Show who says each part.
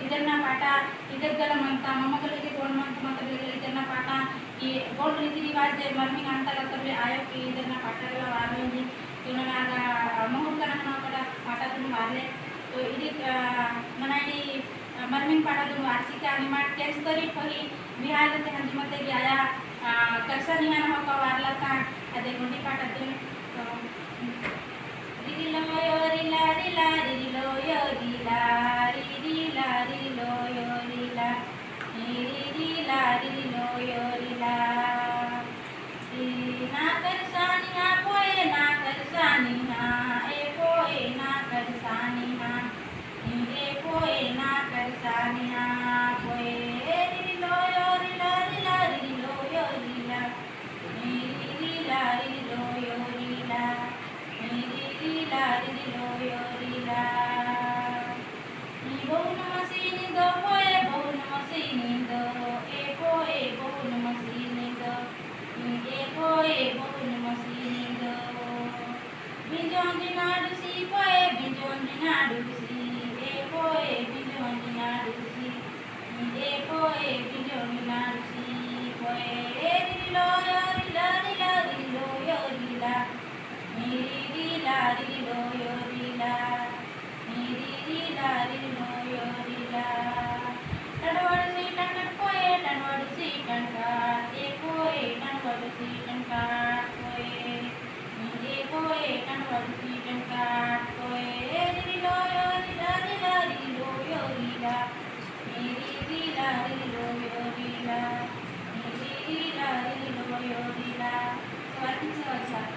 Speaker 1: ಇದನ್ನ ಪಾಠ ಇದಕ್ಕೆಲ್ಲ ಮಂತ ಮೊಮ್ಮಗಳಿಗೆ ಗೋಣ್ ಮಂತ ಮಾತ್ರಗಳಿಗೆ ಇದನ್ನ ಪಾಠ ಈ ಗೋಣ್ ರೀತಿ ರಿವಾಜ್ ಮರ್ಮಿಂಗ್ अंतर्गत आयो की ಇದನ್ನ ಪಾಠಗಳ ವಾರಲಿ ಇವನ मुहूर्त कड़ा पाठ तुम वारले तो इडी मनाडी मर्मिंग पाठ तुम वार्षिक आणि माट केस तरी फही विहार ते हंजी मते गया कसा निहान हो का वारला का अदे गोंडी पाठ तुम रिलो यो रिला रिला रिलो यो रिला रिला रिलो यो रिला रिला रिलो यो रिला ना करसानी हा पोए ना करसानी हा ए पोए ना करसानी हा ए पोए ना करसानी हा पोए रिलो यो रिला रिला रिलो यो रिला रिला रिलो यो रिला रिला रिलो यो रिला बहुन मसीनी दो पोए बहुन मसीनी दो ए पोए बहुन मसीनी दो ए पोए बहुन मसीनी दो बिजोंजी नाडुसी पोए बिजोंजी नाडुसी ए पोए बिजोंजी नाडुसी ए पोए बिजोंजी नाडुसी पोए रिलो यो रिला रिला रिलो यो रिला रिला रिलो यो रिला रिला रिलो यो रिला टडवडसी टंकट पोए टडवडसी टंकट ए पोए टडवडसी टंकट पोए ए पोए टडवडसी टंकट पोए रिलो यो रिला रिला रिलो यो रिला रिला रिलो यो रिला रिला रिलो यो रिला. So I think so.